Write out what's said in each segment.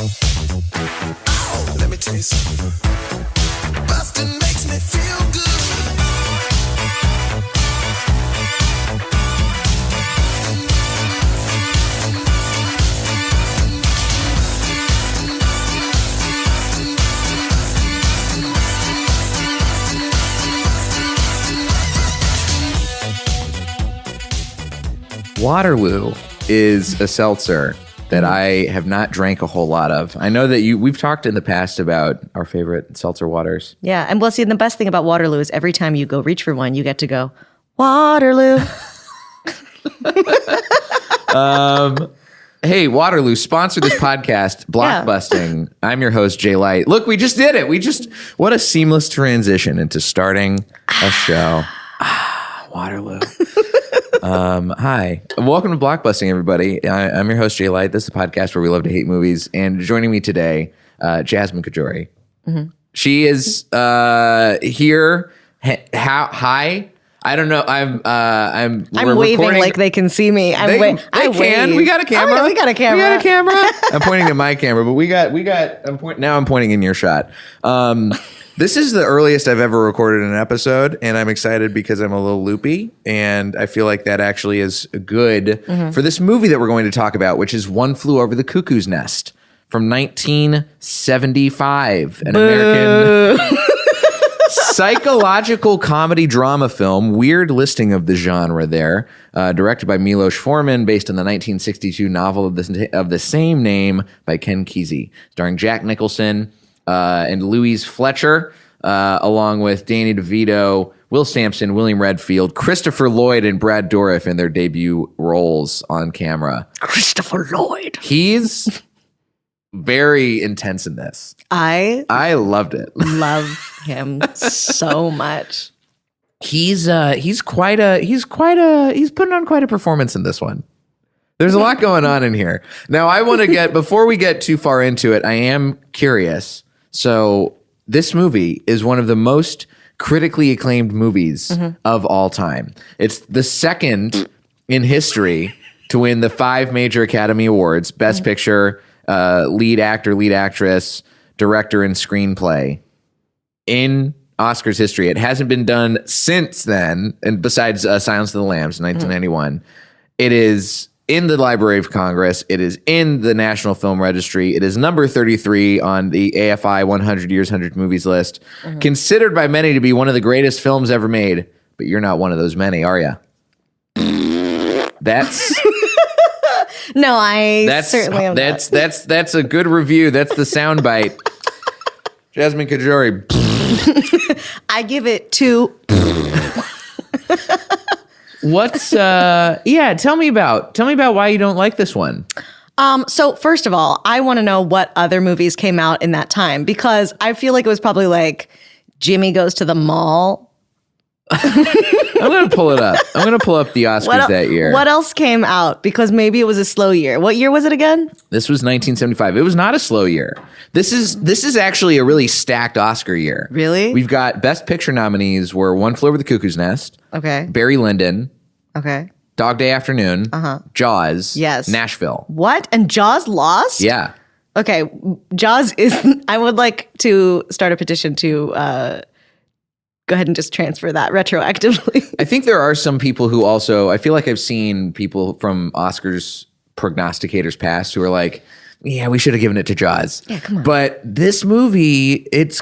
Oh, let me tell you something. Busting makes me feel good. Waterloo is a seltzer that I have not drank a whole lot of. I know that we've talked in the past about our favorite seltzer waters. Yeah, and well, see, the best thing about Waterloo is every time you go reach for one, you get to go, Waterloo. Hey, Waterloo, sponsor this podcast, Blockbusting. I'm your host, Jay Light. Look, we just did it. What a seamless transition into starting a show. Waterloo. Hi. Welcome to Blockbusting, everybody. I'm your host, Jay Light. This is a podcast where we love to hate movies. And joining me today, Jasmine Kojouri. Mm-hmm. She is here. Hi. I don't know. I'm waving recording. Like they can see me. They can. We got a camera. Oh, yeah, we got a camera. I'm pointing at my camera, but I'm pointing in your shot. This is the earliest I've ever recorded an episode, and I'm excited because I'm a little loopy, and I feel like that actually is good for this movie that we're going to talk about, which is One Flew Over the Cuckoo's Nest from 1975, an American psychological comedy drama film. Weird listing of the genre there. Directed by Milos Forman, based on the 1962 novel of the same name by Ken Kesey, starring Jack Nicholson and Louise Fletcher, along with Danny DeVito, Will Sampson, William Redfield, Christopher Lloyd, and Brad Dourif in their debut roles on camera. Christopher Lloyd. He's very intense in this. I loved it. Love him so much. He's putting on quite a performance in this one. There's a lot going on in here. Now, I want to before we get too far into it, I am curious. So this movie is one of the most critically acclaimed movies of all time. It's the second in history to win the 5 major Academy Awards: Best Picture, Lead Actor, Lead Actress, Director, and Screenplay in Oscars history. It hasn't been done since then, and besides Silence of the Lambs in 1991. It is in the Library of Congress. It is in the National Film Registry. It is number 33 on the AFI 100 Years, 100 Movies list. Considered by many to be one of the greatest films ever made, but you're not one of those many, are you? That's... No, certainly am not. That's a good review. That's the soundbite. Jasmine Kojouri. I give it 2. What's tell me about why you don't like this one. So first of all, I want to know what other movies came out in that time, because I feel like it was probably like Jimmy Goes to the Mall. I'm going to pull it up. I'm going to pull up the Oscars that year. What else came out? Because maybe it was a slow year. What year was it again? This was 1975. It was not a slow year. This is actually a really stacked Oscar year. Really? We've got Best Picture nominees were One Flew Over the Cuckoo's Nest. Okay. Barry Lyndon. Okay. Dog Day Afternoon. Jaws. Yes. Nashville. What? And Jaws lost? Yeah. Okay. Jaws is... I would like to start a petition to... go ahead and just transfer that retroactively. I think there are some people who also, I feel like I've seen people from Oscars prognosticators past who are like, yeah, we should have given it to Jaws. Yeah, come on. But this movie, it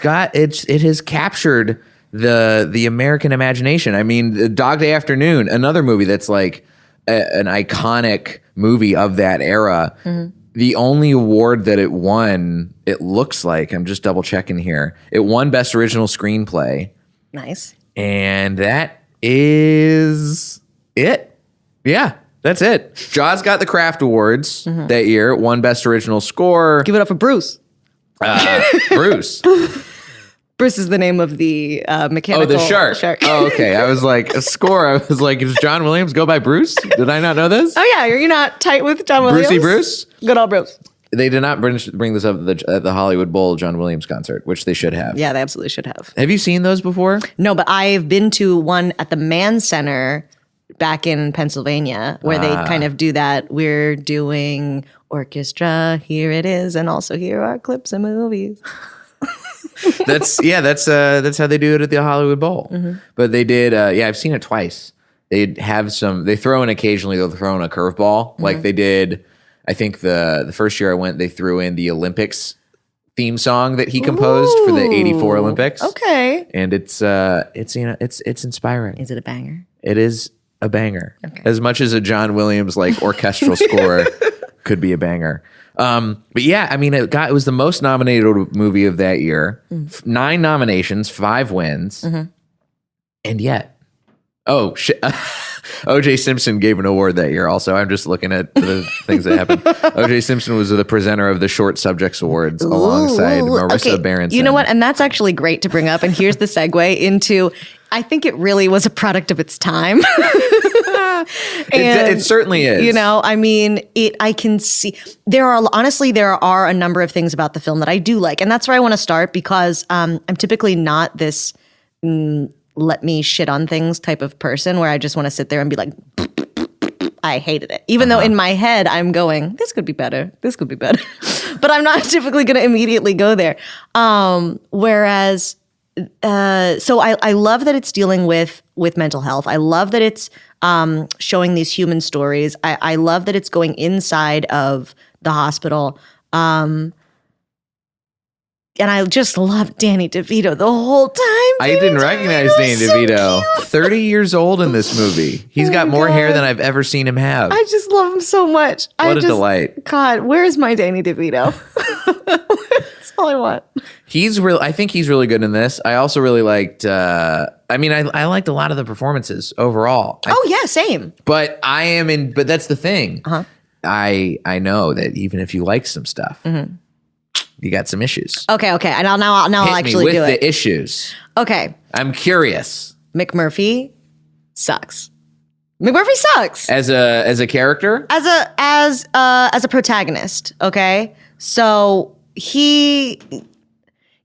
has captured the American imagination. I mean, Dog Day Afternoon, another movie that's like an iconic movie of that era. The only award that it won, it looks like, I'm just double checking here, it won Best Original Screenplay. Nice. And that is it. Yeah, that's it. Jaws got the Craft Awards that year. It won Best Original Score. Give it up for Bruce. Bruce. Bruce is the name of the mechanical the shark. Oh, okay. I was like, a score. I was like, does John Williams go by Bruce? Did I not know this? Oh, yeah. You're not tight with John Williams? Brucey Bruce? Good old Bruce. They did not bring this up at the Hollywood Bowl John Williams concert, which they should have. Yeah, they absolutely should have. Have you seen those before? No, but I've been to one at the Mann Center back in Pennsylvania where they kind of do that. We're doing orchestra. Here it is. And also here are clips of movies. That's how they do it at the Hollywood Bowl. But they did. I've seen it twice. They throw in occasionally. They'll throw in a curveball like they did. I think the first year I went, they threw in the Olympics theme song that he composed for the '84 Olympics. Okay, and it's inspiring. Is it a banger? It is a banger. Okay. As much as a John Williams like orchestral score could be a banger. But yeah, I mean, it was the most nominated movie of that year. 9 nominations, 5 wins, and yet, O.J. Simpson gave an award that year. Also, I'm just looking at the things that happened. O.J. Simpson was the presenter of the Short Subjects Awards alongside Marissa Berenson. You know what? And that's actually great to bring up. And here's the segue into. I think it really was a product of its time. It certainly is. You know, I mean, I can see there are a number of things about the film that I do like. And that's where I want to start because I'm typically not this let me shit on things type of person where I just want to sit there and be like, I hated it. Even though in my head I'm going, this could be better. This could be better. But I'm not typically going to immediately go there. Whereas so I love that it's dealing with mental health. I love that it's showing these human stories. I love that it's going inside of the hospital. And I just love Danny DeVito the whole time. I didn't recognize Danny DeVito. 30 years old in this movie. He's got more hair than I've ever seen him have. I just love him so much. What a delight. God, where's my Danny DeVito? That's all I want. I think he's really good in this. I also really liked, I liked a lot of the performances overall. Same. But but that's the thing. I know that even if you like some stuff, you got some issues. Okay. And I'll actually with do it. the issues. Okay. I'm curious. McMurphy sucks. McMurphy sucks As a character? as a protagonist. Okay, so he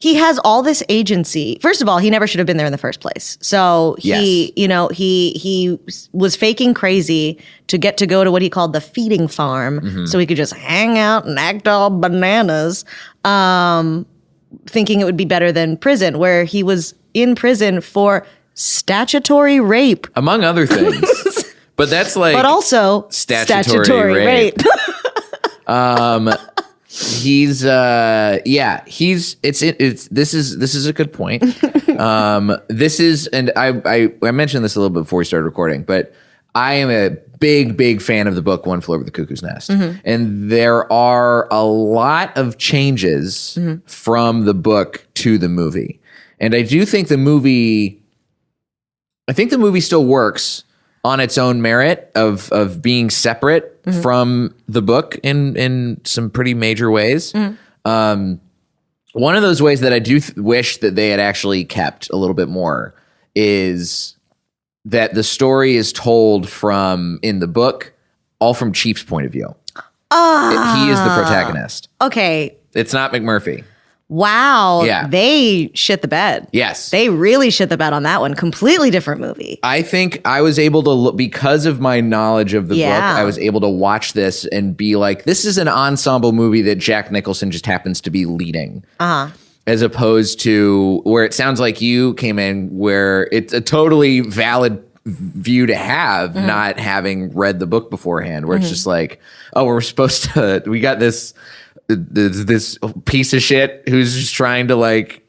has all this agency. First of all, he never should have been there in the first place. So he was faking crazy to get to go to what he called the feeding farm, so he could just hang out and act all bananas, thinking it would be better than prison, where he was in prison for statutory rape, among other things. But that's like, but also statutory rape. This is a good point. This is, and I mentioned this a little bit before we started recording, but I am a big fan of the book One Flew Over the Cuckoo's Nest. And there are a lot of changes from the book to the movie. And I do think the movie still works on its own merit of being separate from the book in some pretty major ways. One of those ways that I do wish that they had actually kept a little bit more is that the story is told in the book, all from Chief's point of view. He is the protagonist. Okay. It's not McMurphy. Wow. Yeah. They shit the bed. Yes. They really shit the bed on that one. Completely different movie. I think I was able to look, because of my knowledge of the book, I was able to watch this and be like, this is an ensemble movie that Jack Nicholson just happens to be leading. As opposed to where it sounds like you came in, where it's a totally valid view to have, not having read the book beforehand, where it's just like, oh, we got this piece of shit who's just trying to like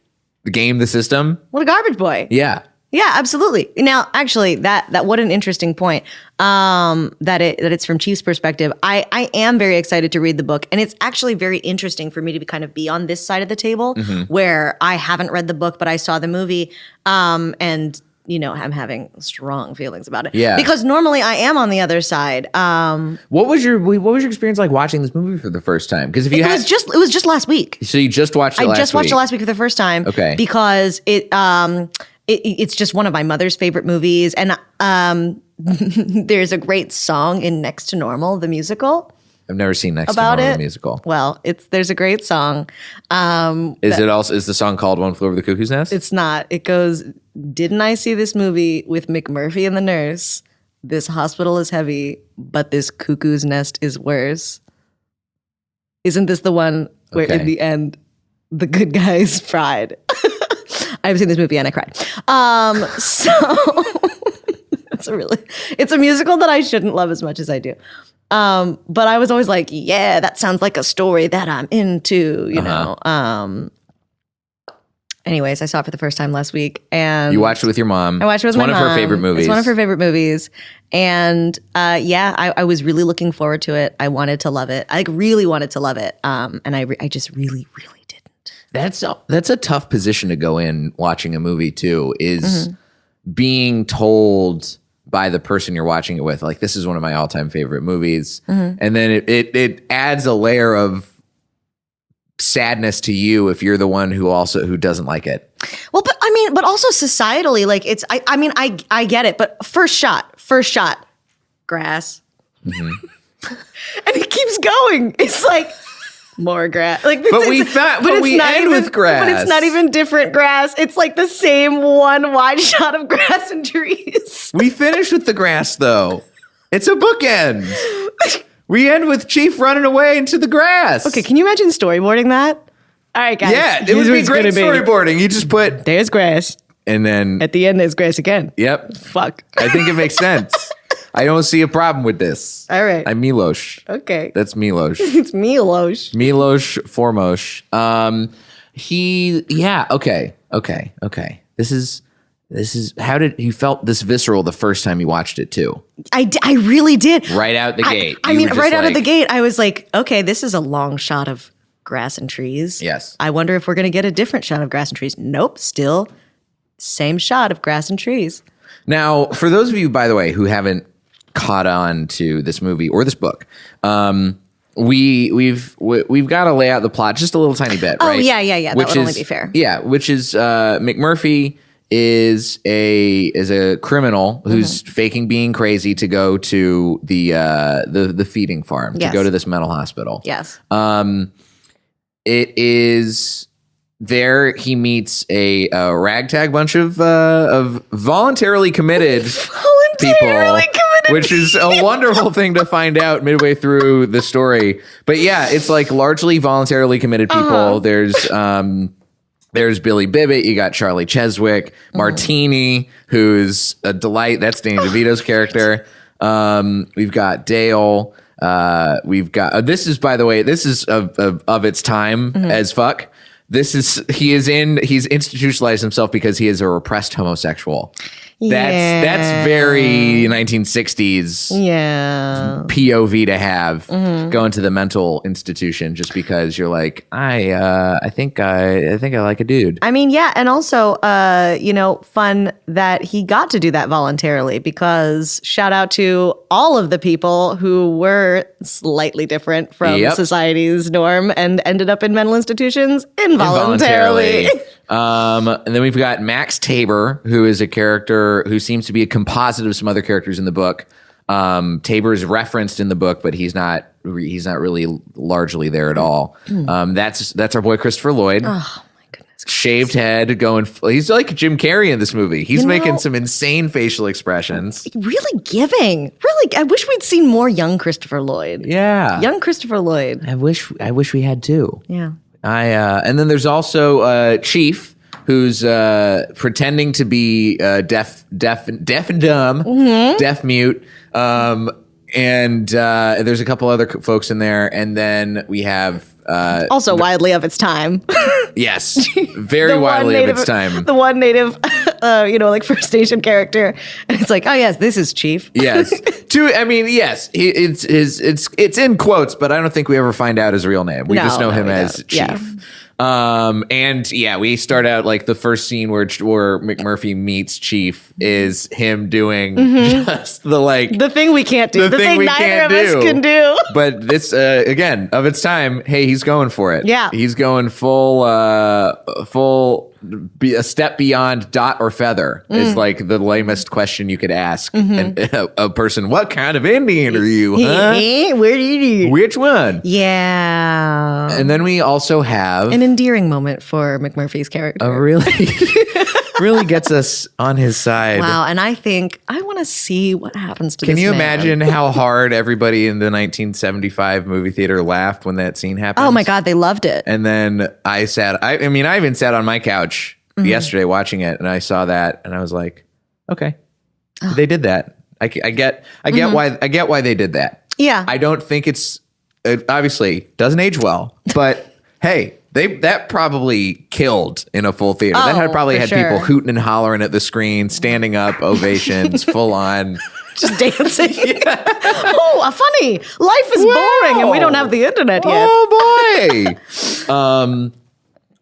game the system. What a garbage boy. Yeah. Yeah, absolutely. Now, actually, that what an interesting point. That it's from Chief's perspective. I am very excited to read the book, and it's actually very interesting for me to be on this side of the table, where I haven't read the book, but I saw the movie, and I'm having strong feelings about it. Yeah. Because normally I am on the other side. What was your experience like watching this movie for the first time? Because it was just last week. So you just watched it last week? I just watched it last week for the first time. Okay. Because it's just one of my mother's favorite movies, and there's a great song in Next to Normal, the musical. I've never seen Next to Normal, the musical. Well, there's a great song. Is the song called One Flew Over the Cuckoo's Nest? It's not. It goes, didn't I see this movie with McMurphy and the nurse? this hospital is heavy, but this cuckoo's nest is worse. Isn't this the one where in the end, the good guys fried? I've seen this movie and I cried. So it's a musical that I shouldn't love as much as I do. But I was always like, yeah, that sounds like a story that I'm into, you know. Anyways, I saw it for the first time last week, and you watched it with your mom. I watched it with my mom. It's one of her favorite movies. It's one of her favorite movies, and I was really looking forward to it. I wanted to love it. I really wanted to love it, and I just really, really didn't. That's a tough position to go in watching a movie too. Is being told by the person you're watching it with, like, this is one of my all-time favorite movies, and then it adds a layer of sadness to you if you're the one who doesn't like it. Well, but also societally, like, it's I get it, but first shot, grass, and it keeps going. It's like more grass. Like, but we end with grass. But it's not even different grass. It's like the same one wide shot of grass and trees. We finish with the grass, though. It's a bookend. We end with Chief running away into the grass. Okay, can you imagine storyboarding that? All right, guys. Yeah, it would be great storyboarding. You just put... There's grass. And then... At the end, there's grass again. Yep. Fuck. I think it makes sense. I don't see a problem with this. All right. I'm Milosh. Okay. That's Milosh. It's Milosh. Milosh Formosh. Okay. This is how did you felt this visceral the first time you watched it too? I really did. Right out the gate. I mean, right out of the gate, I was like, okay, this is a long shot of grass and trees. Yes. I wonder if we're going to get a different shot of grass and trees. Nope. Still same shot of grass and trees. Now, for those of you, by the way, who haven't caught on to this movie or this book, we've got to lay out the plot just a little tiny bit, right? Oh, yeah. That would only be fair. Yeah, which is McMurphy is a criminal who's faking being crazy to go to the feeding farm, to go to this mental hospital. Yes. It is there he meets a ragtag bunch of voluntarily committed people, which is a wonderful thing to find out midway through the story. But yeah, it's like largely voluntarily committed people. There's Billy Bibbit. You got Charlie Cheswick, Martini, who's a delight. That's Danny DeVito's character. We've got Dale. We've got this is, by the way, this is of its time as fuck. He's institutionalized himself because he is a repressed homosexual. That's very 1960s POV to have, going to the mental institution just because you're like, I think I like a dude. I mean, yeah, and also fun that he got to do that voluntarily, because shout out to all of the people who were slightly different from society's norm and ended up in mental institutions involuntarily. And then we've got Max Tabor, who is a character who seems to be a composite of some other characters in the book. Tabor is referenced in the book, but he's not really largely there at all. That's our boy Christopher Lloyd. Oh my goodness! Shaved head, he's like Jim Carrey in this movie. He's making some insane facial expressions. Really giving. Really, I wish we'd seen more young Christopher Lloyd. Yeah, young Christopher Lloyd. I wish we had too. Yeah. And then there's also Chief, who's pretending to be deaf and dumb, deaf mute. And there's a couple other folks in there, and then we have also widely of its time. Yes, very widely of its time. The one native, like First Nation character, and it's like, oh yes, this is Chief. Yes, yes, it's in quotes, but I don't think we ever find out his real name. We just know him as Chief. Yeah. And yeah, we start out like the first scene where McMurphy meets Chief is him doing just the thing we can't do, the thing neither of us can do. But this, again, of its time, hey, he's going for it. Yeah, he's going full, be a step beyond dot or feather is like the lamest question you could ask a person. What kind of Indian are you? Huh? Where do you? Which one? Yeah. And then we also have an endearing moment for McMurphy's character. A really really gets us on his side. Wow. And I think I want to see what happens to Can this you man. imagine how hard everybody in the 1975 movie theater laughed when that scene happened? Oh my God, they loved it. And then I even sat on my couch yesterday watching it, and I saw that, and I was like, okay, they did that. I get why they did that. Yeah. I don't think it obviously doesn't age well, but hey, that probably killed in a full theater. That had probably for had sure. people hooting and hollering at the screen, standing up, ovations, full on. Just dancing. Oh, funny. Life is boring and we don't have the internet yet. Oh boy.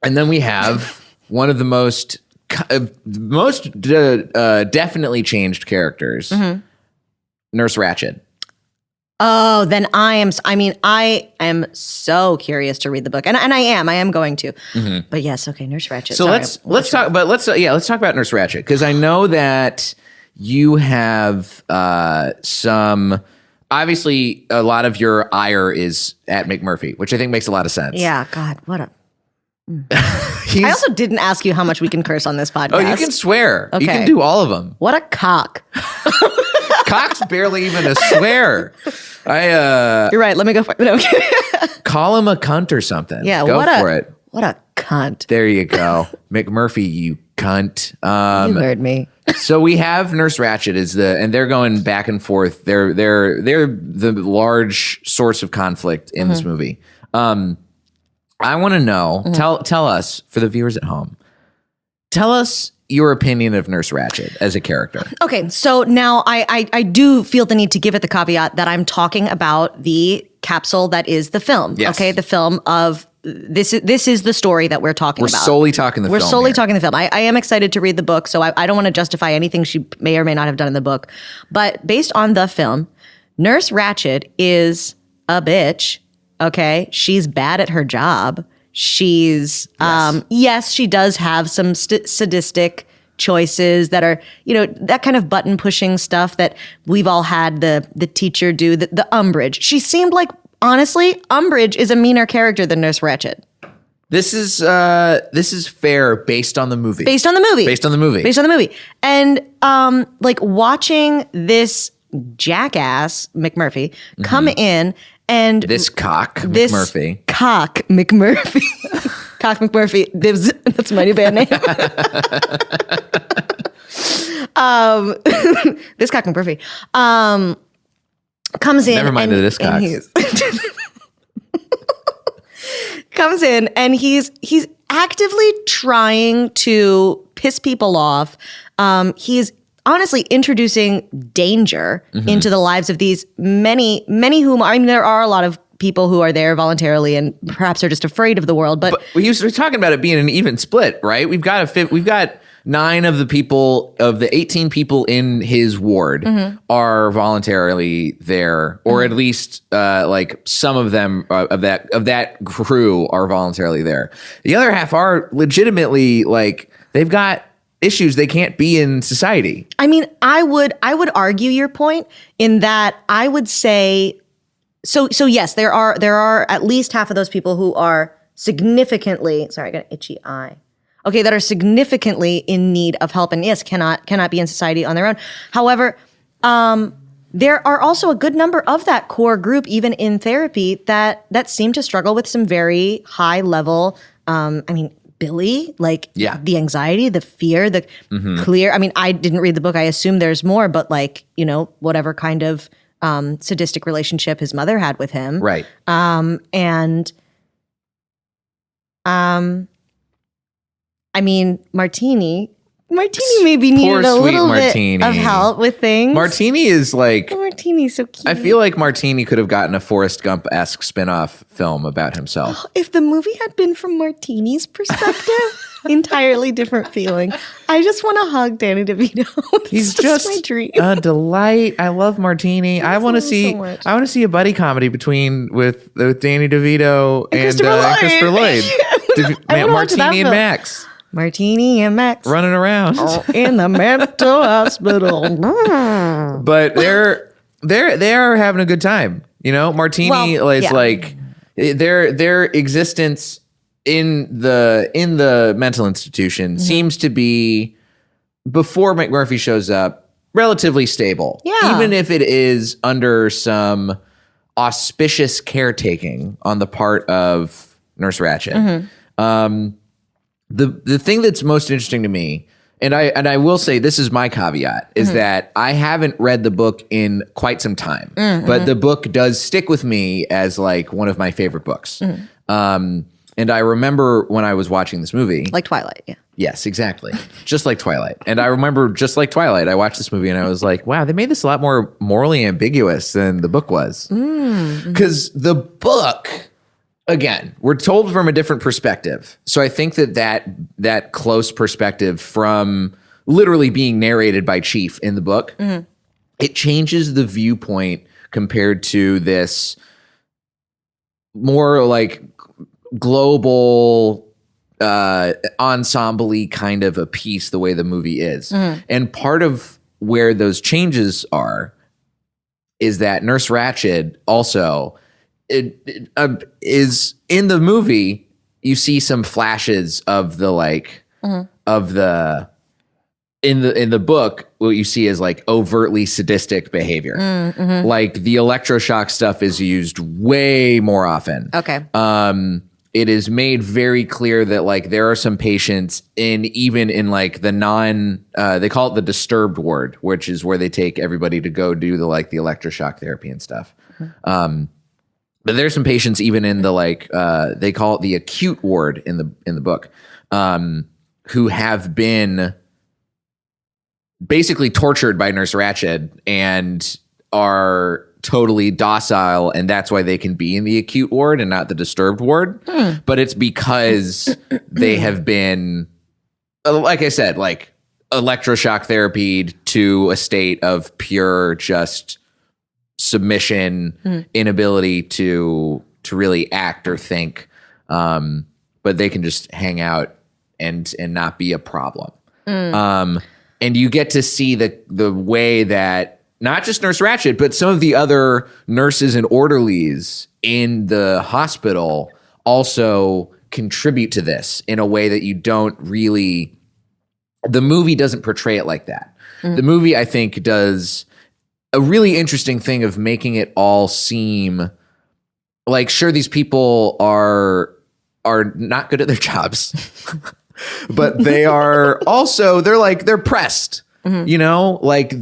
And then we have one of the most definitely changed characters, Nurse Ratched. Oh, then I am so curious to read the book. And I am going to. But yes, okay, Nurse Ratched. So let's talk about Nurse Ratched, because I know that you have some, obviously a lot of your ire is at McMurphy, which I think makes a lot of sense. Yeah, God, what a I also didn't ask you how much we can curse on this podcast. Oh, you can swear. Okay. You can do all of them. What a cock. Cock's barely even a swear. You're right. Let me go for it. No, okay. Call him a cunt or something. Yeah, go for it. What a cunt. There you go. McMurphy, you cunt. You heard me. So we have Nurse Ratched and they're going back and forth. They're the large source of conflict in this movie. I want to know, tell us, for the viewers at home, tell us your opinion of Nurse Ratched as a character. Okay, so now I do feel the need to give it the caveat that I'm talking about the capsule that is the film. Yes. Okay, the film of this is the story that we're talking about. We're solely talking the film. We're solely here. talking the film. I am excited to read the book, so I don't want to justify anything she may or may not have done in the book. But based on the film, Nurse Ratched is a bitch. Okay, she's bad at her job. She's yes, she does have some sadistic choices that are, that kind of button pushing stuff that we've all had the teacher do, the Umbridge. She seemed like, honestly, Umbridge is a meaner character than Nurse Ratched. This is fair based on the movie. Based on the movie. And like watching this jackass McMurphy come in and this cock McMurphy. Cock McMurphy. Cock McMurphy. That's my new band name. This Cock McMurphy comes in. Never mind this cock. Comes in and he's actively trying to piss people off. He's honestly introducing danger into the lives of these many whom, there are a lot of people who are there voluntarily and perhaps are just afraid of the world. But we're talking about it being an even split, right? We've got 9 of the 18 people in his ward are voluntarily there, or at least like some of them of that crew are voluntarily there. The other half are legitimately like they've got issues, they can't be in society. I would argue your point in that I would say so yes, there are at least half of those people who are significantly, sorry, I got an itchy eye. Okay, that are significantly in need of help and yes, cannot be in society on their own. However, there are also a good number of that core group, even in therapy, that seem to struggle with some very high level, Billy, like the anxiety, the fear, the clear. I didn't read the book. I assume there's more, but like, whatever kind of sadistic relationship his mother had with him. Right. Martini maybe needed a little bit of help with things. Martini is like... Martini's so cute. I feel like Martini could have gotten a Forrest Gump-esque spin-off film about himself. If the movie had been from Martini's perspective, entirely different feeling. I just want to hug Danny DeVito. He's just my dream. A delight. I love Martini. I want to see a buddy comedy with Danny DeVito and Christopher Lloyd. Martini and Max. Martini and Max running around in the mental hospital. But they are having a good time. Martini is like their existence in the mental institution seems to be before McMurphy shows up, relatively stable. Yeah. Even if it is under some auspicious caretaking on the part of Nurse Ratched. The thing that's most interesting to me, and I will say this is my caveat, is that I haven't read the book in quite some time, but the book does stick with me as like one of my favorite books. And I remember when I was watching this movie. Like Twilight, yeah. Yes, exactly. Just like Twilight. And I remember just like Twilight, I watched this movie and I was like, wow, they made this a lot more morally ambiguous than the book was. Because the book, again, we're told from a different perspective. So I think that close perspective from literally being narrated by Chief in the book, it changes the viewpoint compared to this more like global ensemble-y kind of a piece the way the movie is. And part of where those changes are is that Nurse Ratched also is in the movie. You see some flashes of the like of the in the book. What you see is like overtly sadistic behavior. Like the electroshock stuff is used way more often. Okay. It is made very clear that like there are some patients even in like the they call it the disturbed ward, which is where they take everybody to go do the electroshock therapy and stuff. But there's some patients even in the like they call it the acute ward in the book, who have been basically tortured by Nurse Ratched and are totally docile, and that's why they can be in the acute ward and not the disturbed ward. But it's because they have been, like I said, like electroshock therapied to a state of pure just submission, inability to really act or think. But they can just hang out and not be a problem. And you get to see the way that not just Nurse Ratched, but some of the other nurses and orderlies in the hospital also contribute to this in a way that you don't really, the movie doesn't portray it like that. The movie, I think, does a really interesting thing of making it all seem like, sure, these people are not good at their jobs, but they are also, they're pressed, you know, like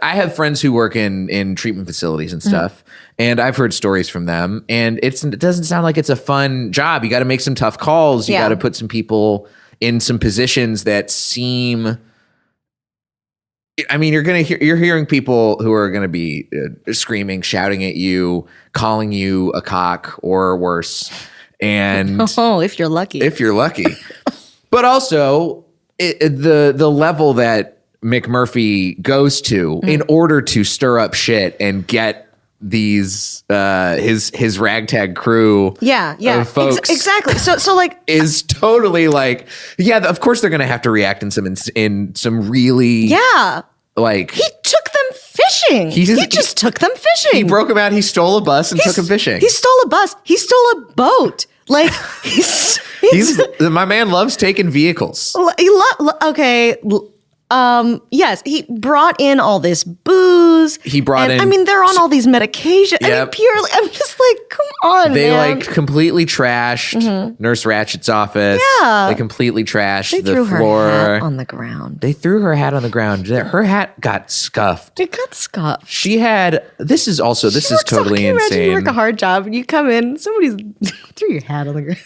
I have friends who work in treatment facilities and stuff, and I've heard stories from them, and it doesn't sound like it's a fun job. You got to make some tough calls. You got to put some people in some positions that seem, I mean, you're hearing people who are going to be screaming, shouting at you, calling you a cock or worse. And if you're lucky, but also the level that McMurphy goes to in order to stir up shit and get these his ragtag crew of folks exactly so like is totally like, of course they're gonna have to react in some really like, he took them fishing. He just took them fishing. He broke them out. He stole a bus and took them fishing. He stole a bus. He stole a boat. Like he's my man loves taking vehicles. Yes, he brought in all this booze. I mean, they're on all these medications. I mean, purely, I'm just like, come on, they man. like completely trashed Nurse Ratched's office. Yeah. They completely trashed They the threw floor. her hat on the ground. They threw her hat on the ground. Her hat got scuffed. It got scuffed. She had, this is totally Imagine insane. you work a hard job and you come in, somebody's threw your hat on the ground.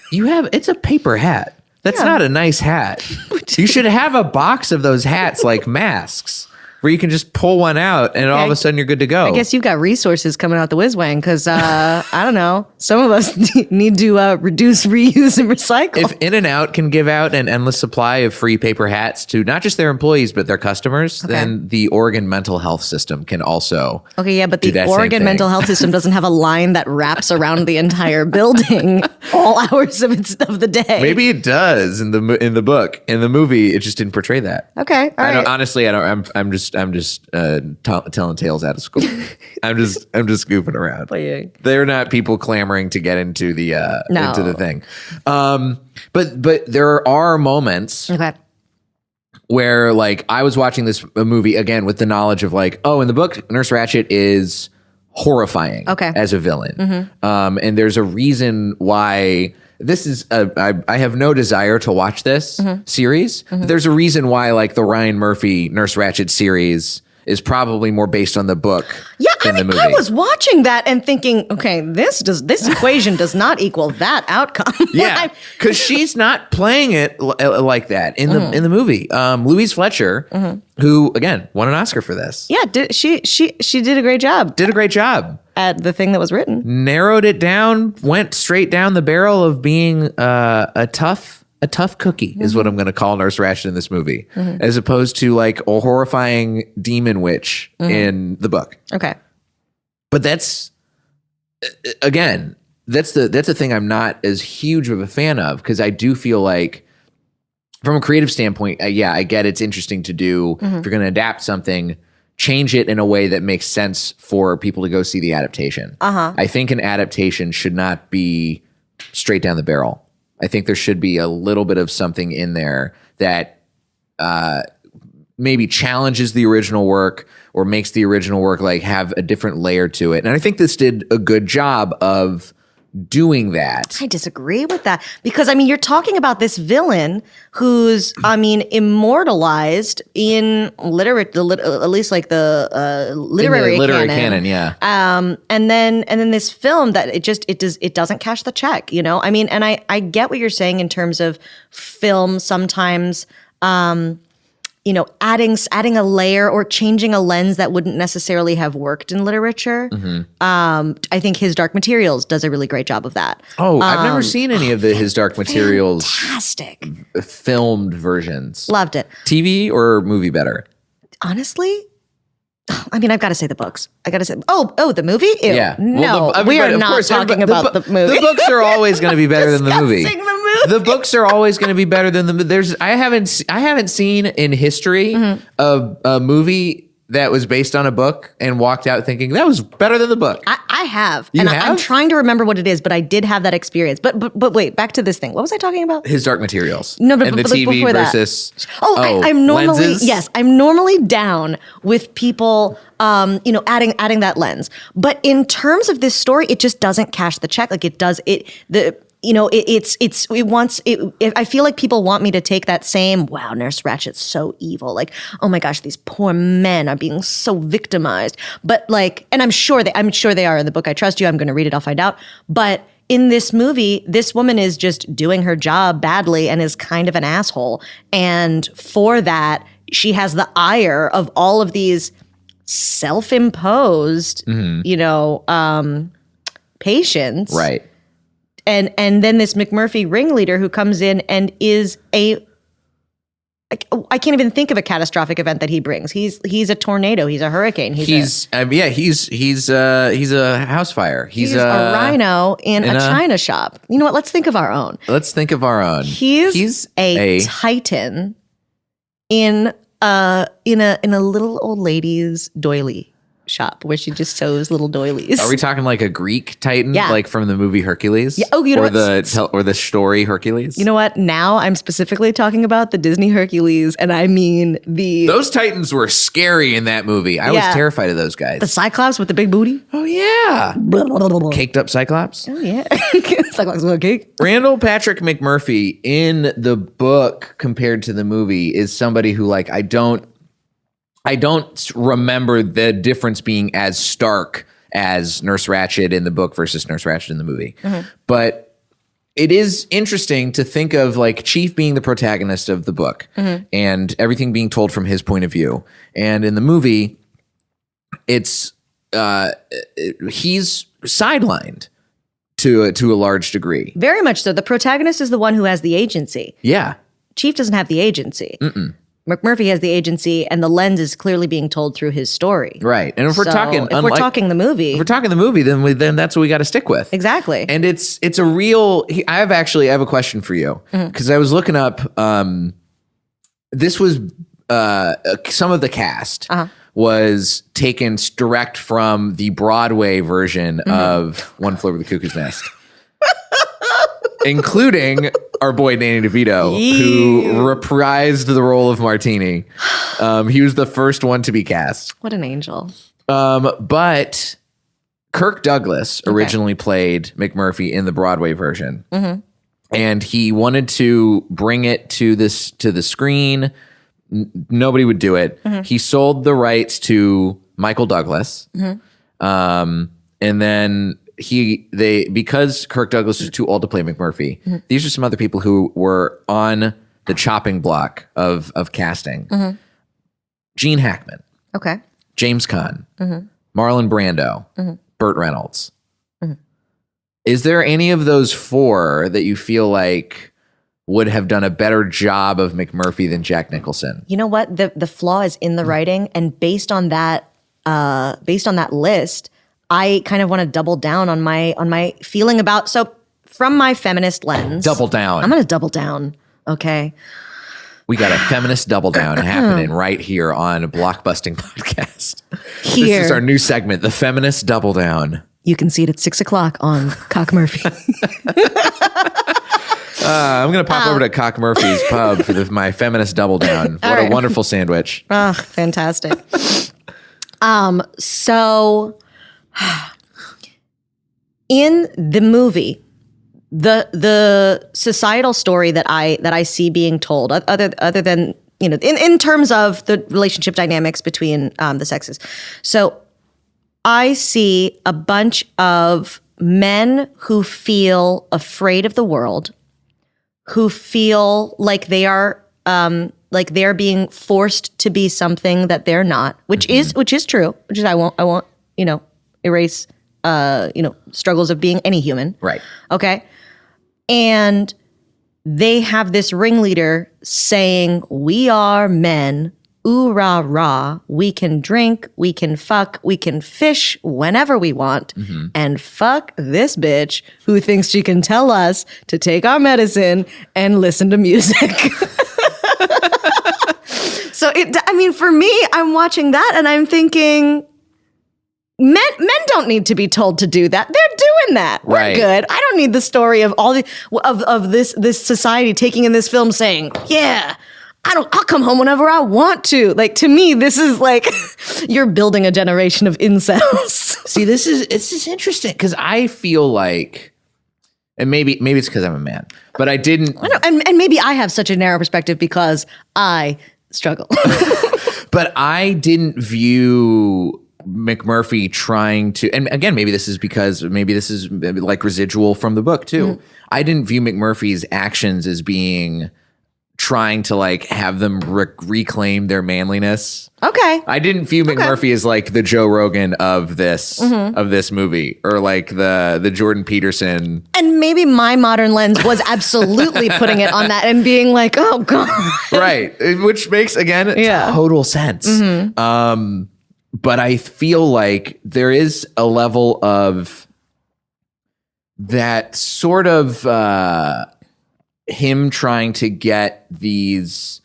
It's a paper hat. That's not a nice hat. You should have a box of those hats like masks where you can just pull one out and all of a sudden you're good to go. I guess you've got resources coming out the whiz-wang because, I don't know, some of us need to reduce, reuse, and recycle. If In-N-Out can give out an endless supply of free paper hats to not just their employees, but their customers, then the Oregon mental health system can also but the Oregon mental health system doesn't have a line that wraps around the entire building all hours of the day. Maybe it does in the book. In the movie, it just didn't portray that. Okay, all right. Honestly, I don't. I'm just telling tales out of school. I'm just goofing around. They're not people clamoring to get into the into the thing. But there are moments where like I was watching this movie again with the knowledge of like, oh, in the book, Nurse Ratched is horrifying as a villain. And there's a reason why this is, I have no desire to watch this series. But there's a reason why like the Ryan Murphy Nurse Ratched series is probably more based on the book than the movie. I was watching that and thinking, okay, this equation does not equal that outcome. Yeah, because she's not playing it like that in the movie. Louise Fletcher, who again won an Oscar for this. Yeah, she did a great job. Did a great job at the thing that was written. Narrowed it down, went straight down the barrel of being a tough cookie is what I'm going to call Nurse Ratched in this movie, as opposed to like a horrifying demon witch in the book. Okay. But that's the thing I'm not as huge of a fan of, because I do feel like from a creative standpoint, I get it's interesting to do. If you're going to adapt something, change it in a way that makes sense for people to go see the adaptation. I think an adaptation should not be straight down the barrel. I think there should be a little bit of something in there that maybe challenges the original work or makes the original work like have a different layer to it. And I think this did a good job of doing that. I disagree with that, because I mean, you're talking about this villain who's, I mean, immortalized in at least like the literary canon. Yeah. And then this film that it doesn't cash the check, you know? I mean, and I get what you're saying in terms of film sometimes, you know, adding a layer or changing a lens that wouldn't necessarily have worked in literature. I think His Dark Materials does a really great job of that. Oh, I've never seen any of His Dark Materials fantastic filmed versions. Loved it. TV or movie better? Honestly, I mean, I've got to say the books. I got to say, the movie? Ew. Yeah. No, we are not talking about the movie. The books are always going to be better than the movie. The books are always going to be better than the. I haven't seen in history a movie that was based on a book and walked out thinking that was better than the book. I have. You and have? I'm trying to remember what it is, but I did have that experience. But wait, back to this thing. What was I talking about? His Dark Materials. No, but and the but TV before versus. I'm normally lenses? I'm normally down with people, you know, adding that lens. But in terms of this story, it just doesn't cash the check. Like it does I feel like people want me to take that same, wow, Nurse Ratched's so evil. Like, oh my gosh, these poor men are being so victimized. But like, and I'm sure they are in the book. I trust you. I'm going to read it. I'll find out. But in this movie, this woman is just doing her job badly and is kind of an asshole. And for that, she has the ire of all of these self-imposed, you know, patients. Right. And then this McMurphy ringleader who comes in and is I can't even think of a catastrophic event that he brings. He's a tornado. He's a hurricane. He's a house fire. He's a rhino in a china shop. You know what? Let's think of our own. He's a titan in a little old lady's doily shop where she just sews little doilies. Are we talking like a Greek titan, Yeah. like from the movie Hercules? Yeah. Oh, you know or the story Hercules. You know what? Now I'm specifically talking about the Disney Hercules, and I mean those titans were scary in that movie. I was terrified of those guys. The Cyclops with the big booty. Oh yeah, caked up Cyclops. Oh yeah, Cyclops with a cake. Randall Patrick McMurphy in the book compared to the movie is somebody who like I don't remember the difference being as stark as Nurse Ratched in the book versus Nurse Ratched in the movie. But it is interesting to think of like Chief being the protagonist of the book and everything being told from his point of view. And in the movie, it's he's sidelined to a large degree. Very much so. The protagonist is the one who has the agency. Yeah. Chief doesn't have the agency. McMurphy has the agency, and the lens is clearly being told through his story. Right. And if we're talking the movie, then that's what we got to stick with. Exactly. And it's a real. I have a question for you because I was looking up. This was some of the cast was taken direct from the Broadway version of One Flew Over the Cuckoo's Nest. Including our boy Danny DeVito, who reprised the role of Martini. He was the first one to be cast. What an angel. But Kirk Douglas originally played McMurphy in the Broadway version. And he wanted to bring it to the screen. Nobody would do it. He sold the rights to Michael Douglas. And then because Kirk Douglas was too old to play McMurphy, these are some other people who were on the chopping block of casting. Gene Hackman. Okay. James Caan. Marlon Brando. Burt Reynolds. Is there any of those four that you feel like would have done a better job of McMurphy than Jack Nicholson? You know what? The flaw is in the writing, and based on that list, I kind of want to double down on my feeling about. So from my feminist lens, Double down. I'm going to double down. Okay. We got a feminist double down happening right here on a Blockbusting podcast. Here. This is our new segment, the feminist double down. You can see it at 6:00 on Cock Murphy. I'm going to pop over to Cock Murphy's pub for my feminist double down. What a wonderful sandwich. Oh, fantastic. So in the movie, the societal story that I see being told, other than, you know, in terms of the relationship dynamics between the sexes. So I see a bunch of men who feel afraid of the world, who feel like they are being forced to be something that they're not, which is true. Which is I won't erase struggles of being any human. Right. Okay. And they have this ringleader saying, "We are men. Ooh rah rah. We can drink. We can fuck. We can fish whenever we want. And fuck this bitch who thinks she can tell us to take our medicine and listen to music." So for me, I'm watching that and I'm thinking, men don't need to be told to do that. They're doing that. We're Right. good. I don't need the story of all of this society taking in this film saying, "Yeah, I'll come home whenever I want to." Like, to me, this is like you're building a generation of incels. See, this is interesting because I feel like, and maybe it's because I'm a man, but I didn't. And maybe I have such a narrow perspective because I struggle. But I didn't view McMurphy trying to, and again, maybe this is like residual from the book too. I didn't view McMurphy's actions as being trying to like have them reclaim their manliness. Okay. I didn't view McMurphy as like the Joe Rogan of this movie, or like the Jordan Peterson. And maybe my modern lens was absolutely putting it on that and being like, "Oh God." Right. Which makes, again, total sense. But I feel like there is a level of that sort of him trying to get these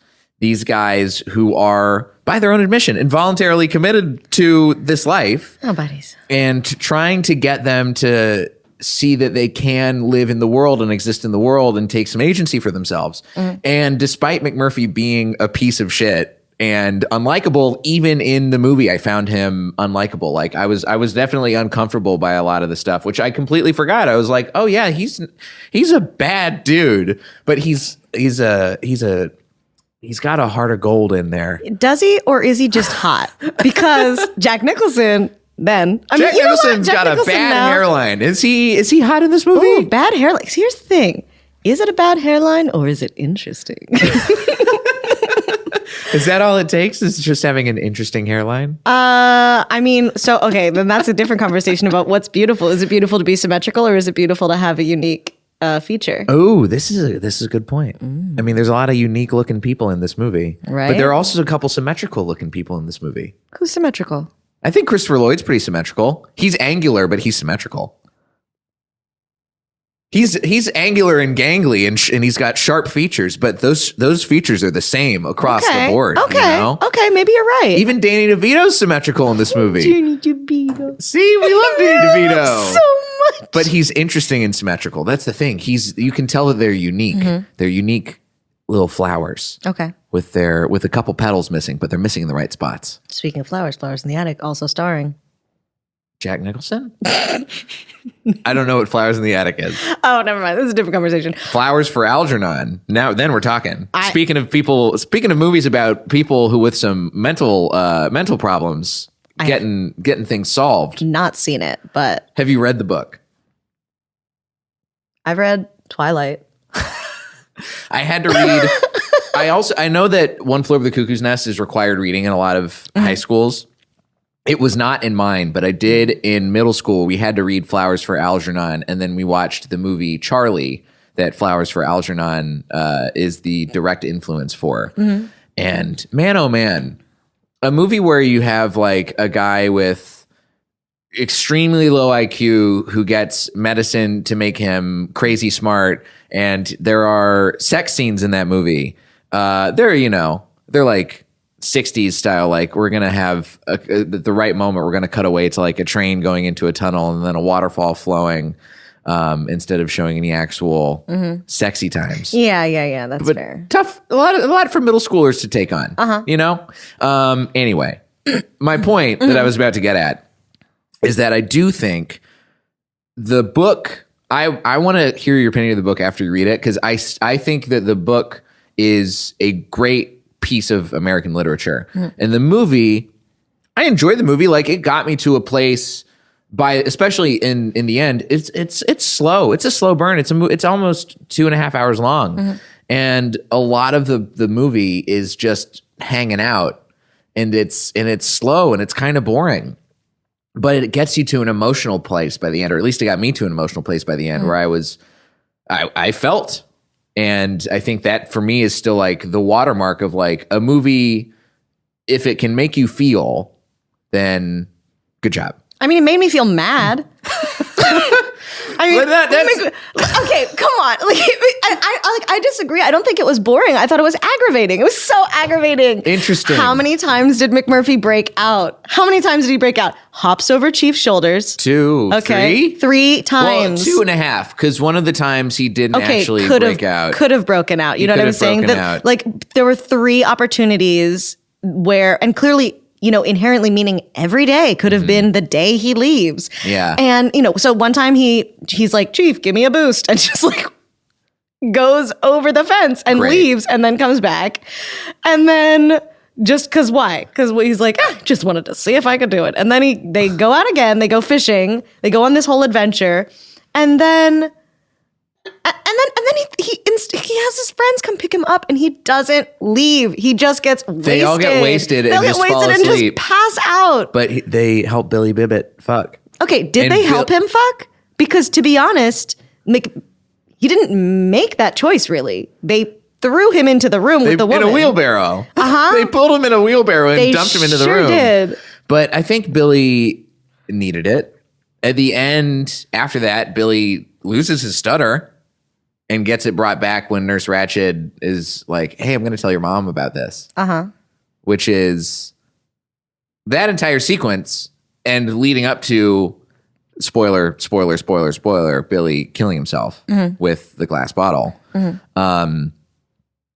guys who are, by their own admission, involuntarily committed to this life. Oh, buddies. And trying to get them to see that they can live in the world and exist in the world and take some agency for themselves. And despite McMurphy being a piece of shit and unlikable, even in the movie, I found him unlikable. Like I was definitely uncomfortable by a lot of the stuff, which I completely forgot. I was like, oh yeah, he's a bad dude, but he's got a heart of gold in there. Does he, or is he just hot? Because Jack Nicholson. Jack Nicholson's got a bad hairline. Is he hot in this movie? Ooh, bad hairline. Here's the thing. Is it a bad hairline or is it interesting? Is that all it takes? Is just having an interesting hairline? Then that's a different conversation about what's beautiful. Is it beautiful to be symmetrical or is it beautiful to have a unique feature? Oh, this is a good point. I mean, there's a lot of unique looking people in this movie. Right. But there are also a couple symmetrical looking people in this movie. Who's symmetrical? I think Christopher Lloyd's pretty symmetrical. He's angular, but he's symmetrical. He's angular and gangly, and he's got sharp features, but those features are the same across the board. Okay. You know? Okay, maybe you're right. Even Danny DeVito's symmetrical in this movie. Danny DeVito. See, we love Danny DeVito. So much. But he's interesting and symmetrical. That's the thing. You can tell that they're unique. They're unique little flowers. Okay. With a couple petals missing, but they're missing in the right spots. Speaking of Flowers in the Attic, also starring Jack Nicholson? I don't know what Flowers in the Attic is. Oh, never mind. This is a different conversation. Flowers for Algernon. Then we're talking. Speaking of movies about people who with some mental problems getting things solved. Not seen it, but Have you read the book? I've read Twilight. I had to read. I know that One Flew Over the Cuckoo's Nest is required reading in a lot of high schools. It was not in mine, but I did in middle school. We had to read Flowers for Algernon, and then we watched the movie Charlie that Flowers for Algernon is the direct influence for. And man, oh man, a movie where you have like a guy with extremely low IQ who gets medicine to make him crazy smart, and there are sex scenes in that movie. They're like 60s style, like we're gonna have the right moment, we're gonna cut away to like a train going into a tunnel and then a waterfall flowing, instead of showing any actual sexy times. Yeah, that's fair. Tough, a lot for middle schoolers to take on. Anyway, my point that I was about to get at is that I do think the book, I want to hear your opinion of the book after you read it, because I think that the book is a great piece of American literature. And the movie, I enjoyed the movie. Like, it got me to a place especially in the end, it's slow. It's a slow burn. It's almost 2.5 hours long. And a lot of the movie is just hanging out, and it's slow and it's kind of boring. But it gets you to an emotional place by the end, or at least it got me to an emotional place by the end where I felt. And I think that for me is still like the watermark of like a movie. If it can make you feel, then good job. I mean, it made me feel mad. I mean, okay, come on. I disagree. I don't think it was boring. I thought it was aggravating. It was so aggravating. Interesting. How many times did McMurphy break out? How many times did he break out? Hops over Chief's shoulders. 2, okay, 3? 3 times. Well, 2.5, because one of the times he didn't actually break out. Could have broken out. You know what I'm saying? Like, there were 3 opportunities where, and clearly, inherently meaning every day could have been the day he leaves. Yeah. And, so one time he's like, Chief, give me a boost. And just like goes over the fence and leaves and then comes back. And then just because why? Because he's like, just wanted to see if I could do it. And then they go out again. They go fishing. They go on this whole adventure. And then he has his friends come pick him up, and he doesn't leave. He just gets wasted. They all get wasted and just fall and asleep. just pass out. But they help Billy Bibbit fuck. Okay, did they help him fuck? Because to be honest, he didn't make that choice, really. They threw him into the room with the woman. In a wheelbarrow. They pulled him in a wheelbarrow and dumped him into the room. Did. But I think Billy needed it. At the end, after that, Billy loses his stutter and gets it brought back when Nurse Ratched is like, hey, I'm going to tell your mom about this. Which is that entire sequence and leading up to spoiler, Billy killing himself with the glass bottle. An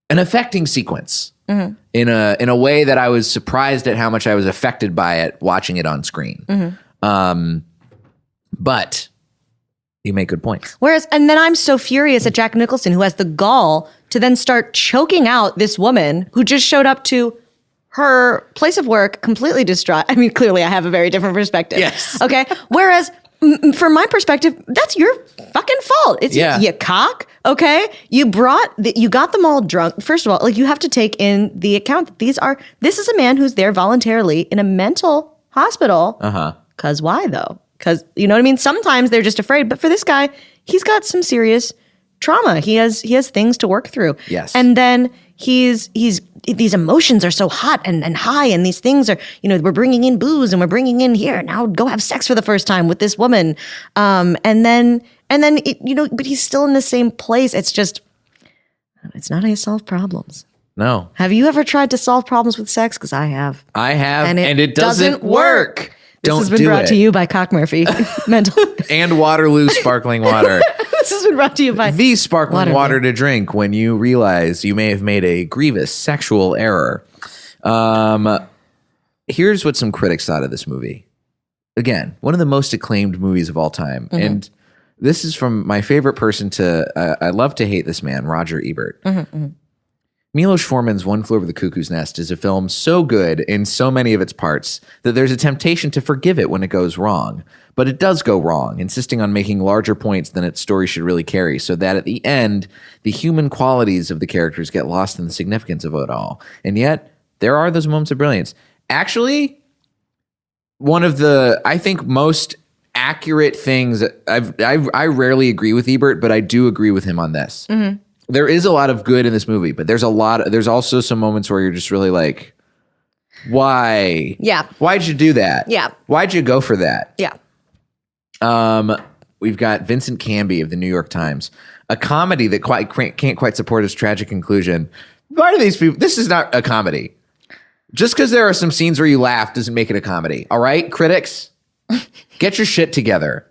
affecting sequence in a way that I was surprised at how much I was affected by it watching it on screen. But you make good points. And then I'm so furious at Jack Nicholson, who has the gall to then start choking out this woman who just showed up to her place of work completely distraught. I mean, clearly I have a very different perspective. Yes. Okay. Whereas from my perspective, that's your fucking fault. It's you cock. Okay. You got them all drunk. First of all, like, you have to take in the account that this is a man who's there voluntarily in a mental hospital. Cause why though? Because, you know what I mean? Sometimes they're just afraid. But for this guy, he's got some serious trauma. He has things to work through. Yes. And then these emotions are so hot and high, and these things are, we're bringing in booze and we're bringing in here. Now go have sex for the first time with this woman. And then but he's still in the same place. It's not how you solve problems. No. Have you ever tried to solve problems with sex? Because I have. And it doesn't work. Don't This has been do brought it. to you by Cock Murphy. Mental. And Waterloo sparkling water. This has been brought to you by The sparkling Waterloo. water to drink when you realize you may have made a grievous sexual error. Here's what some critics thought of this movie. Again, one of the most acclaimed movies of all time. And this is from my favorite person to, I love to hate this man, Roger Ebert. Milos Forman's One Flew Over the Cuckoo's Nest is a film so good in so many of its parts that there's a temptation to forgive it when it goes wrong. But it does go wrong, insisting on making larger points than its story should really carry, so that at the end, the human qualities of the characters get lost in the significance of it all. And yet, there are those moments of brilliance. Actually, one of the, I think, most accurate things, I rarely agree with Ebert, but I do agree with him on this. There is a lot of good in this movie, but there's also some moments where you're just really like, why? Yeah. Why'd you do that? Yeah. Why'd you go for that? Yeah. We've got Vincent Canby of the New York Times, a comedy that can't quite support its tragic conclusion. Why do these people? This is not a comedy. Just because there are some scenes where you laugh doesn't make it a comedy. All right, critics, get your shit together.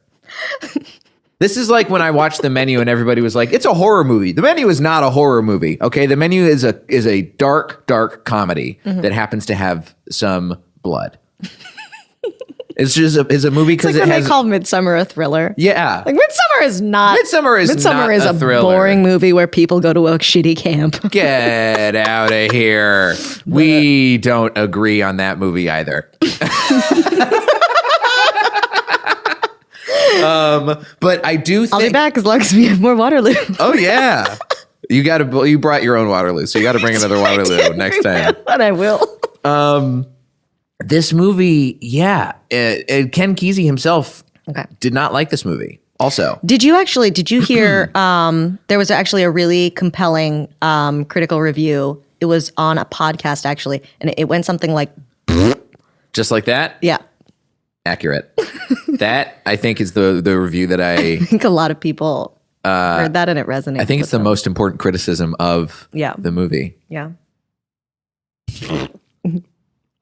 This is like when I watched The Menu and everybody was like, it's a horror movie. The Menu is not a horror movie. Okay. The Menu is a dark, dark comedy that happens to have some blood. It's just a movie because It's like it when has. they call Midsummer a thriller. Yeah. Like Midsummer is not. Midsummer is not a a thriller. boring movie where people go to a shitty camp. Get out of here. We don't agree on that movie either. But I do think. I'll be back as long as we have more Waterloo. Oh yeah, you brought your own Waterloo, so you got to bring another Waterloo next time. But I will. This movie, yeah, Ken Kesey himself Okay. did not like this movie. Also, Did you hear, there was actually a really compelling critical review. It was on a podcast, actually, and it went something like, just like that, yeah. accurate. That I think is the review that I think a lot of people heard that and it resonated. I think it's with the them. most important criticism of the movie. Yeah.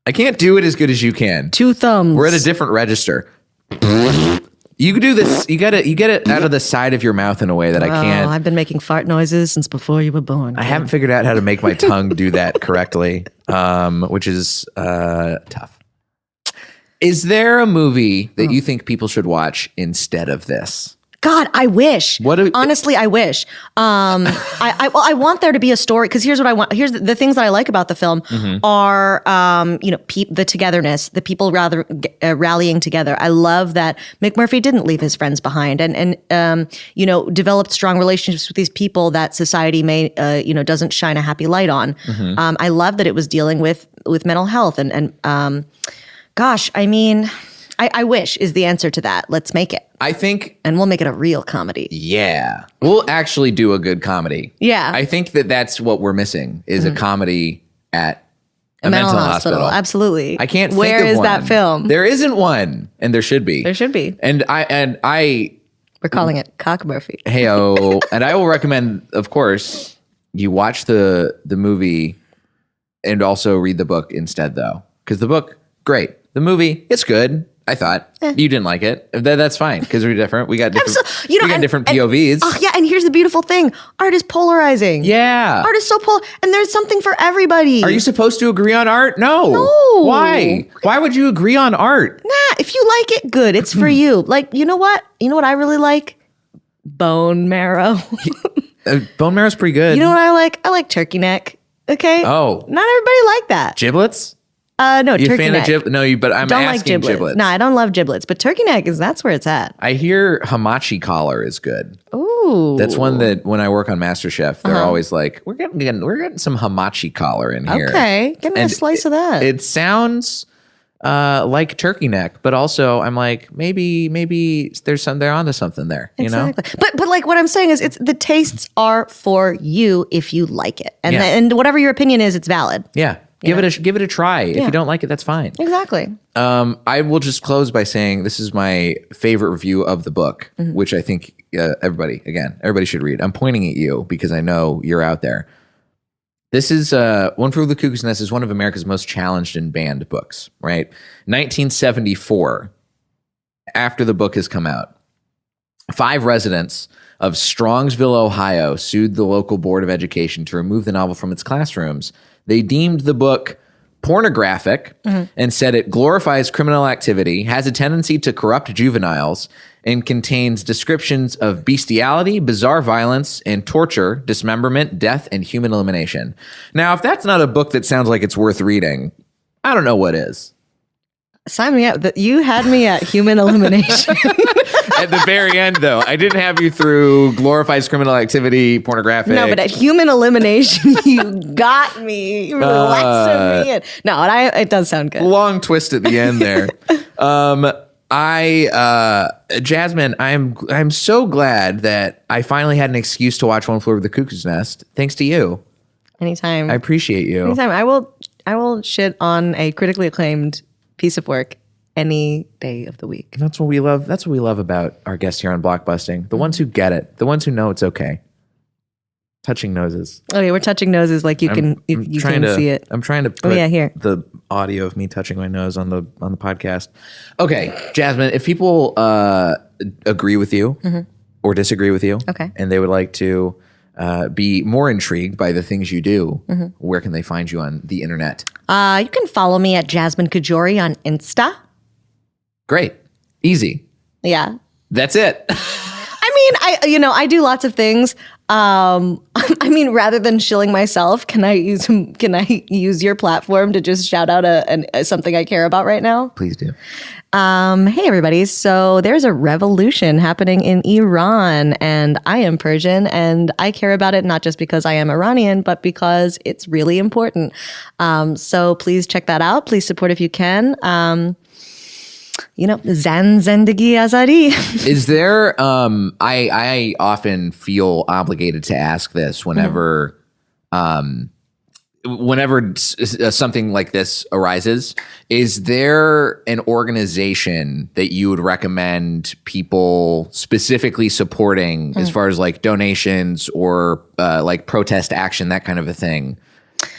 I can't do it as good as you can. 2 thumbs. We're at a different register. You can do this. You get it out of the side of your mouth in a way that I can't. I've been making fart noises since before you were born. I haven't figured out how to make my tongue do that correctly, which is tough. Is there a movie that you think people should watch instead of this? God, I wish. Honestly, I wish. I want there to be a story because here's what I want. Here's the things that I like about the film are, the togetherness, the people rather rallying together. I love that McMurphy didn't leave his friends behind and developed strong relationships with these people that society may, doesn't shine a happy light on. I love that it was dealing with mental health and gosh, I mean, I wish is the answer to that. Let's make it. I think. And we'll make it a real comedy. Yeah. We'll actually do a good comedy. Yeah. I think that's what we're missing is a comedy at a mental hospital. Absolutely. I can't Where think of is one. that film? There isn't one. And there should be. There should be. And I We're calling it Cock Murphy. Heyo. And I will recommend, of course, you watch the movie and also read the book instead, though. Because the book, great. The movie, it's good. I thought you didn't like it. That's fine because we're different. We got different. Different POVs. Oh yeah, and here's the beautiful thing: art is polarizing. Yeah, art is so and there's something for everybody. Are you supposed to agree on art? No. Why? Why would you agree on art? Nah, if you like it, good. It's for you. Like, you know what? You know what I really like? Bone marrow. Bone marrow's pretty good. You know what I like? I like turkey neck. Okay. Oh, not everybody like that. Giblets. No, you turkey neck. But I'm don't asking like giblets. No, I don't love giblets, but turkey neck that's where it's at. I hear hamachi collar is good. Ooh, that's one that when I work on MasterChef, they're always like, we're getting some hamachi collar in here. Okay, give me a slice of that. It sounds like turkey neck, but also I'm like, maybe they're onto something there. Exactly. You know, but like what I'm saying is, it's the tastes are for you if you like it, and whatever your opinion is, it's valid. Yeah. Give it a try. If you don't like it, that's fine. Exactly. I will just close by saying this is my favorite review of the book, which I think everybody should read. I'm pointing at you because I know you're out there. This is One Flew Over the Cuckoo's Nest is one of America's most challenged and banned books, right? 1974, after the book has come out, 5 residents of Strongsville, Ohio, sued the local Board of Education to remove the novel from its classrooms. They deemed the book pornographic and said it glorifies criminal activity, has a tendency to corrupt juveniles, and contains descriptions of bestiality, bizarre violence, and torture, dismemberment, death, and human elimination. Now, if that's not a book that sounds like it's worth reading, I don't know what is. Sign me up. You had me at human elimination. At the very end, though, I didn't have you through glorifies criminal activity, pornographic. No, but at human elimination, you got me. You lasted me in. No, it does sound good. Long twist at the end there. Jasmine, I'm so glad that I finally had an excuse to watch One Flew Over the Cuckoo's Nest. Thanks to you. Anytime. I appreciate you. Anytime. I will shit on a critically acclaimed piece of work any day of the week. That's what we love. That's what we love about our guests here on Blockbusting. The ones who get it. The ones who know it's okay. Touching noses. Okay, we're touching noses like you can see it. I'm trying to put here. the audio of me touching my nose on the podcast. Okay, Jasmine, if people agree with you or disagree with you, okay, and they would like to be more intrigued by the things you do, where can they find you on the internet? You can follow me at Jasmine Kojouri on Insta. Great. Easy. Yeah. That's it. I mean, I do lots of things. I mean, rather than shilling myself, can I use your platform to just shout out something I care about right now? Please do. Hey everybody. So there's a revolution happening in Iran, and I am Persian, and I care about it not just because I am Iranian, but because it's really important. So please check that out. Please support if you can. Zan Zendagi Azadi. Is there, I often feel obligated to ask this whenever something like this arises. Is there an organization that you would recommend people specifically supporting as far as like donations or like protest action, that kind of a thing,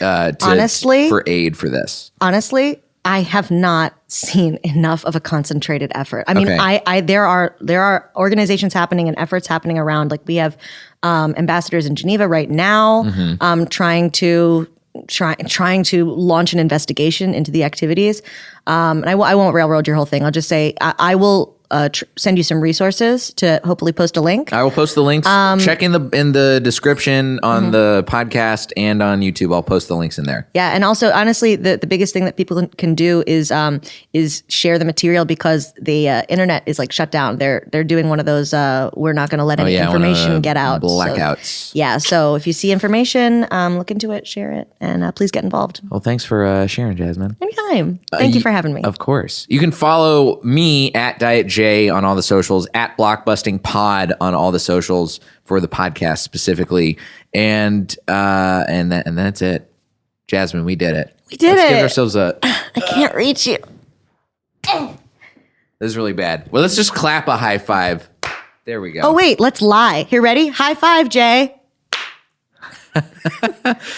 honestly, for aid for this? Honestly, I have not seen enough of a concentrated effort. I mean, okay. There are organizations happening and efforts happening around. Like we have ambassadors in Geneva right now, trying to launch an investigation into the activities. And I won't railroad your whole thing. I'll just say I will send you some resources to hopefully post a link. I will post the links. Check in the description on the podcast and on YouTube. I'll post the links in there. Yeah, and also honestly, the biggest thing that people can do is share the material, because the internet is like shut down. They're doing one of those we're not going to let any information get out blackouts. So if you see information, look into it, share it, and please get involved. Well, thanks for sharing, Jasmine. Anytime. Thank you for having me. Of course. You can follow me at Diet J on all the socials, at Blockbusting Pod on all the socials for the podcast specifically, and that's it. Jasmine, we did it. Let's give ourselves a. I can't reach you. This is really bad. Well, let's just clap a high five. There we go. Oh wait, let's lie. Here, ready? High five, Jay.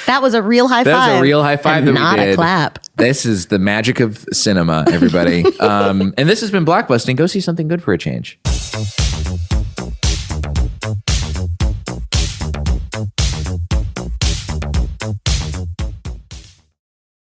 That was a real high five. That was a real high five. Not a clap. This is the magic of cinema, everybody. And this has been Blockbusting. Go see something good for a change.